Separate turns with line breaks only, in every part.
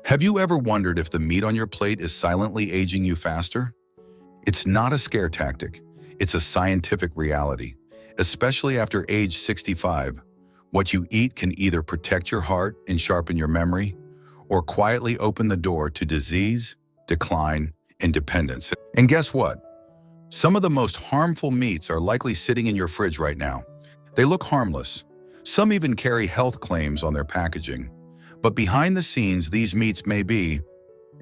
Have you ever wondered if the meat on your plate is silently aging you faster? It's not a scare tactic. It's a scientific reality. Especially after age 65, what you eat can either protect your heart and sharpen your memory, or quietly open the door to disease, decline, and dependence. And guess what? Some of the most harmful meats are likely sitting in your fridge right now. They look harmless. Some even carry health claims on their packaging. But behind the scenes, these meats may be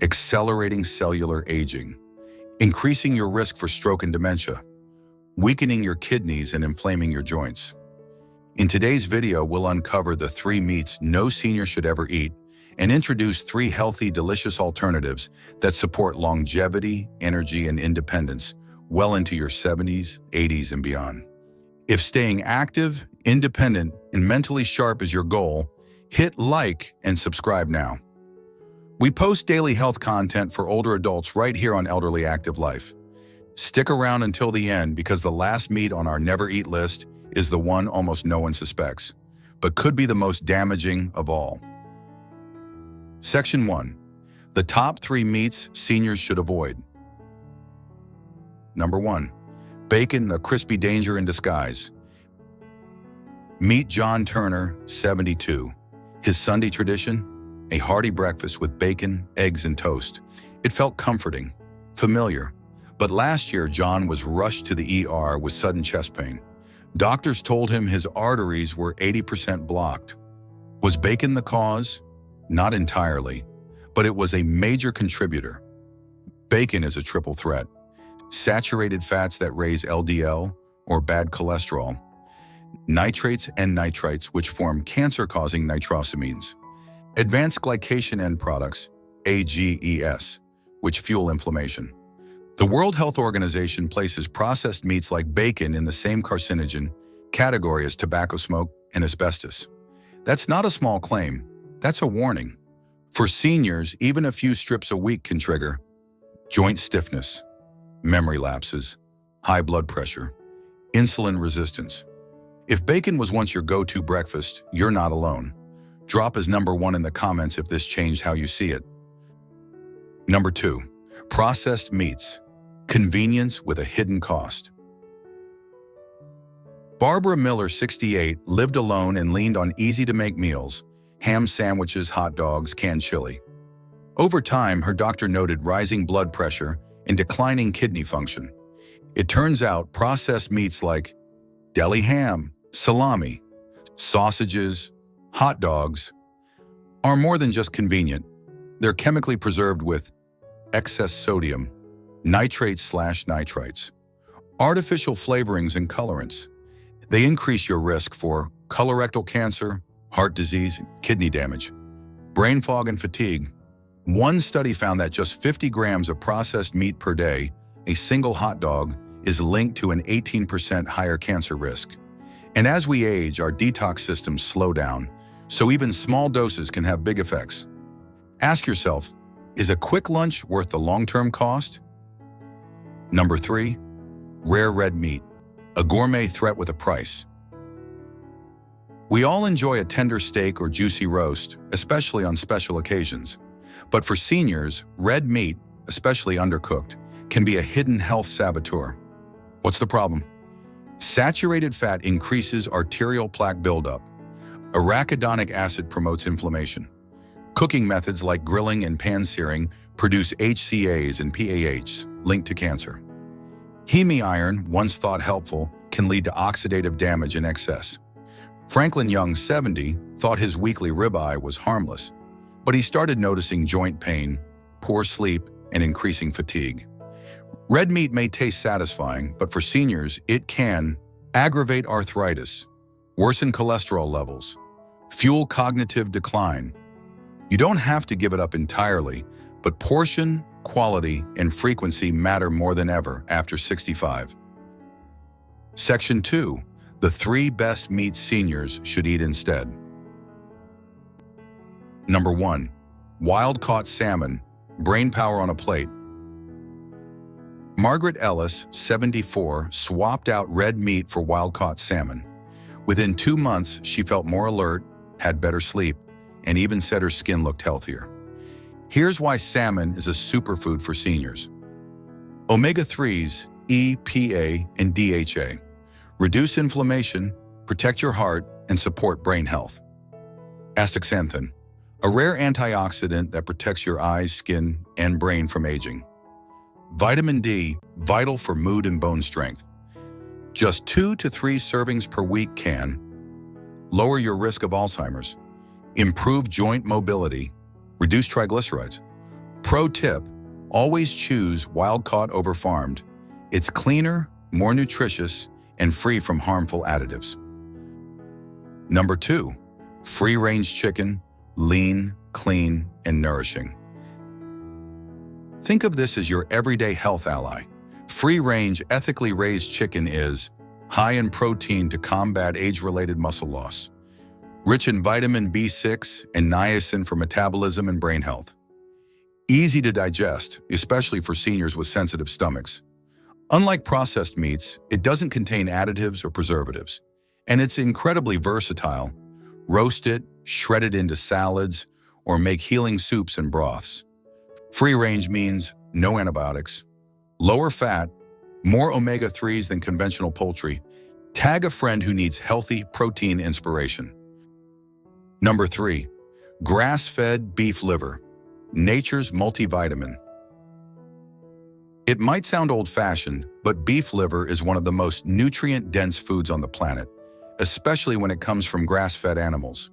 accelerating cellular aging, increasing your risk for stroke and dementia, weakening your kidneys and inflaming your joints. In today's video, we'll uncover the 3 meats no senior should ever eat and introduce 3 healthy, delicious alternatives that support longevity, energy, and independence well into your 70s, 80s, and beyond. If staying active, independent, and mentally sharp is your goal, hit like and subscribe now. We post daily health content for older adults right here on Elderly Active Life. Stick around until the end because the last meat on our never eat list is the one almost no one suspects, but could be the most damaging of all. Section 1. The top 3 meats seniors should avoid. Number 1. Bacon, a crispy danger in disguise. Meet John Turner, 72. His Sunday tradition? A hearty breakfast with bacon, eggs, and toast. It felt comforting, familiar. But last year, John was rushed to the ER with sudden chest pain. Doctors told him his arteries were 80% blocked. Was bacon the cause? Not entirely, but it was a major contributor. Bacon is a triple threat. Saturated fats that raise LDL, or bad cholesterol, nitrates and nitrites, which form cancer-causing nitrosamines, advanced glycation end products, AGEs, which fuel inflammation. The World Health Organization places processed meats like bacon in the same carcinogen category as tobacco smoke and asbestos. That's not a small claim. That's a warning. For seniors, even a few strips a week can trigger joint stiffness, memory lapses, high blood pressure, insulin resistance. If bacon was once your go-to breakfast, you're not alone. Drop as number 1 in the comments if this changed how you see it. Number 2. Processed meats. Convenience with a hidden cost. Barbara Miller, 68, lived alone and leaned on easy-to-make meals, ham sandwiches, hot dogs, canned chili. Over time, her doctor noted rising blood pressure and declining kidney function. It turns out processed meats like deli ham, salami, sausages, hot dogs are more than just convenient. They're chemically preserved with excess sodium, nitrates/nitrites, artificial flavorings and colorants. They increase your risk for colorectal cancer, heart disease, kidney damage, brain fog, and fatigue. One study found that just 50 grams of processed meat per day, a single hot dog, is linked to an 18% higher cancer risk. And as we age, our detox systems slow down, so even small doses can have big effects. Ask yourself, is a quick lunch worth the long-term cost? Number 3. Rare red meat, a gourmet threat with a price. We all enjoy a tender steak or juicy roast, especially on special occasions. But for seniors, red meat, especially undercooked, can be a hidden health saboteur. What's the problem? Saturated fat increases arterial plaque buildup. Arachidonic acid promotes inflammation. Cooking methods like grilling and pan-searing produce HCAs and PAHs linked to cancer. Heme iron, once thought helpful, can lead to oxidative damage in excess. Franklin Young, 70, thought his weekly ribeye was harmless, but he started noticing joint pain, poor sleep, and increasing fatigue. Red meat may taste satisfying, but for seniors, it can aggravate arthritis, worsen cholesterol levels, fuel cognitive decline. You don't have to give it up entirely, but portion, quality, and frequency matter more than ever after 65. Section 2. The 3 best meats seniors should eat instead. Number 1. Wild-caught salmon, brain power on a plate. Margaret Ellis, 74, swapped out red meat for wild-caught salmon. Within 2 months, she felt more alert, had better sleep, and even said her skin looked healthier. Here's why salmon is a superfood for seniors. Omega-3s, EPA and DHA, reduce inflammation, protect your heart, and support brain health. Astaxanthin, a rare antioxidant that protects your eyes, skin, and brain from aging. Vitamin D, vital for mood and bone strength. Just 2 to 3 servings per week can lower your risk of Alzheimer's, improve joint mobility, reduce triglycerides. Pro tip, always choose wild-caught over farmed. It's cleaner, more nutritious, and free from harmful additives. Number 2, free-range chicken, lean, clean, and nourishing. Think of this as your everyday health ally. Free-range, ethically raised chicken is high in protein to combat age-related muscle loss, rich in vitamin B6 and niacin for metabolism and brain health. Easy to digest, especially for seniors with sensitive stomachs. Unlike processed meats, it doesn't contain additives or preservatives, and it's incredibly versatile. Roast it, shred it into salads, or make healing soups and broths. Free-range means no antibiotics, lower fat, more omega-3s than conventional poultry. Tag a friend who needs healthy protein inspiration. Number 3, grass-fed beef liver, nature's multivitamin. It might sound old-fashioned, but beef liver is one of the most nutrient-dense foods on the planet, especially when it comes from grass-fed animals.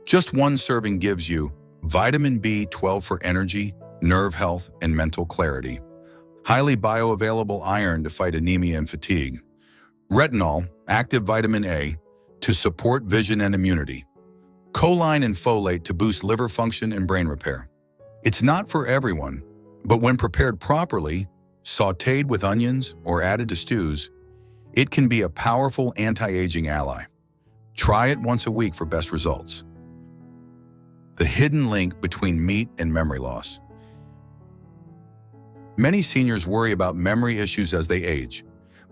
Just one serving gives you vitamin B12 for energy, nerve health, and mental clarity. Highly bioavailable iron to fight anemia and fatigue. Retinol, active vitamin A, to support vision and immunity. Choline and folate to boost liver function and brain repair. It's not for everyone, but when prepared properly, sautéed with onions or added to stews, it can be a powerful anti-aging ally. Try it once a week for best results. The hidden link between meat and memory loss. Many seniors worry about memory issues as they age,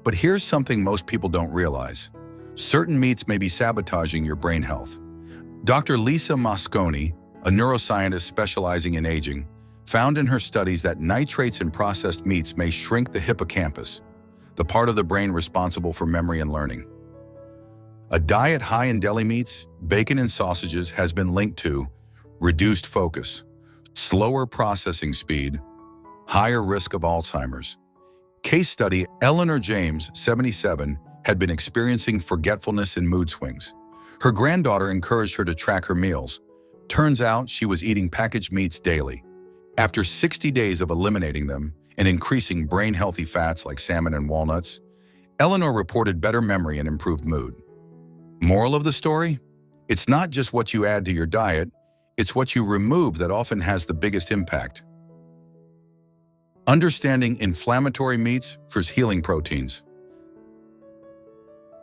but here's something most people don't realize. Certain meats may be sabotaging your brain health. Dr. Lisa Mosconi, a neuroscientist specializing in aging, found in her studies that nitrates in processed meats may shrink the hippocampus, the part of the brain responsible for memory and learning. A diet high in deli meats, bacon, and sausages has been linked to reduced focus, slower processing speed, higher risk of Alzheimer's. Case study: Eleanor James, 77, had been experiencing forgetfulness and mood swings. Her granddaughter encouraged her to track her meals. Turns out she was eating packaged meats daily. After 60 days of eliminating them and increasing brain-healthy fats like salmon and walnuts, Eleanor reported better memory and improved mood. Moral of the story? It's not just what you add to your diet, it's what you remove that often has the biggest impact. Understanding inflammatory meats versus healing proteins.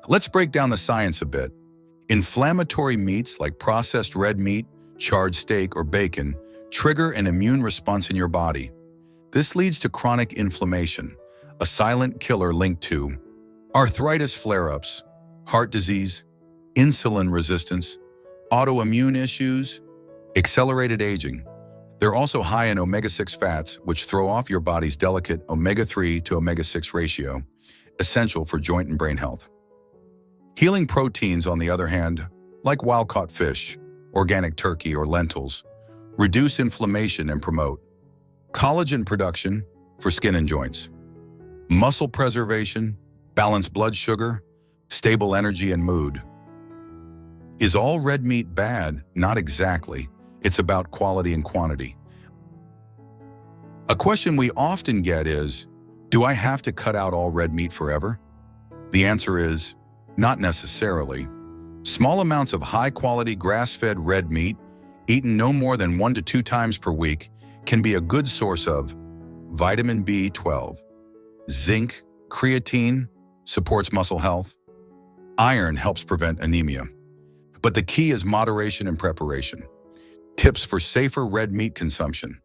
Let's break down the science a bit. Inflammatory meats like processed red meat, charred steak, or bacon trigger an immune response in your body. This leads to chronic inflammation, a silent killer linked to arthritis flare-ups, heart disease, insulin resistance, autoimmune issues, accelerated aging. They're also high in omega-6 fats, which throw off your body's delicate omega-3 to omega-6 ratio, essential for joint and brain health. Healing proteins, on the other hand, like wild-caught fish, organic turkey, or lentils, reduce inflammation and promote collagen production for skin and joints, muscle preservation, balanced blood sugar, stable energy and mood. Is all red meat bad? Not exactly. It's about quality and quantity. A question we often get is, do I have to cut out all red meat forever? The answer is, not necessarily. Small amounts of high-quality grass-fed red meat, eaten no more than 1 to 2 times per week, can be a good source of vitamin B12, zinc, creatine, supports muscle health, iron helps prevent anemia. But the key is moderation and preparation. Tips for safer red meat consumption.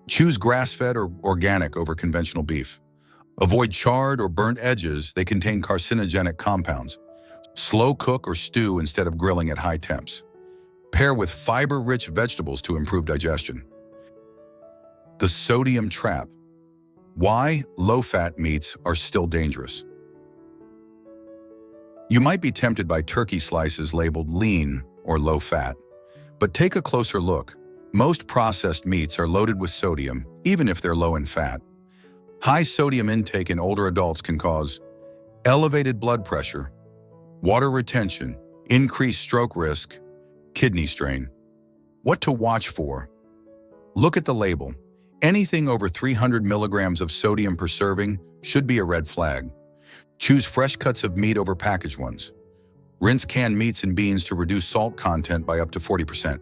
Choose grass-fed or organic over conventional beef. Avoid charred or burnt edges, they contain carcinogenic compounds. Slow cook or stew instead of grilling at high temps. Pair with fiber-rich vegetables to improve digestion. The sodium trap. Why low-fat meats are still dangerous. You might be tempted by turkey slices labeled lean or low-fat, but take a closer look. Most processed meats are loaded with sodium, even if they're low in fat. High sodium intake in older adults can cause elevated blood pressure, water retention, increased stroke risk, kidney strain. What to watch for? Look at the label. Anything over 300 milligrams of sodium per serving should be a red flag. Choose fresh cuts of meat over packaged ones. Rinse canned meats and beans to reduce salt content by up to 40%.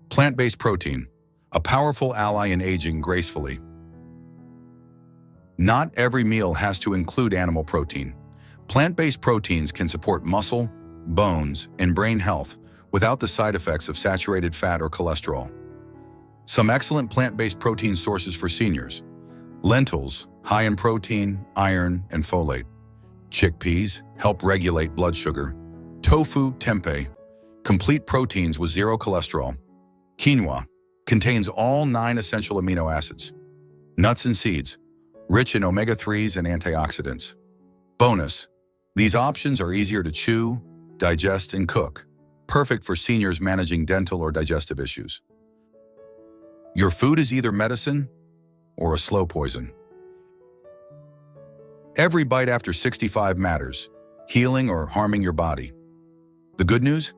Plant-based protein, a powerful ally in aging gracefully. Not every meal has to include animal protein. Plant-based proteins can support muscle, bones, and brain health without the side effects of saturated fat or cholesterol. Some excellent plant-based protein sources for seniors. Lentils, high in protein, iron, and folate. Chickpeas help regulate blood sugar. Tofu, tempeh, complete proteins with zero cholesterol. Quinoa contains all 9 essential amino acids. Nuts and seeds, rich in omega-3s and antioxidants. Bonus, these options are easier to chew, digest, and cook, perfect for seniors managing dental or digestive issues. Your food is either medicine or a slow poison. Every bite after 65 matters, healing or harming your body. The good news?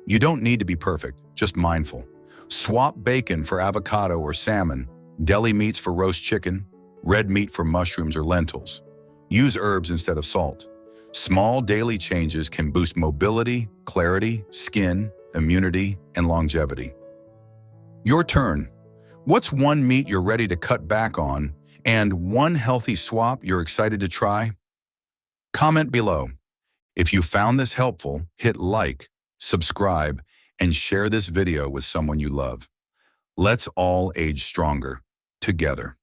You don't need to be perfect, just mindful. Swap bacon for avocado or salmon, deli meats for roast chicken, red meat for mushrooms or lentils. Use herbs instead of salt. Small daily changes can boost mobility, clarity, skin, immunity, and longevity. Your turn. What's one meat you're ready to cut back on, and one healthy swap you're excited to try? Comment below. If you found this helpful, hit like, subscribe, and share this video with someone you love. Let's all age stronger, together.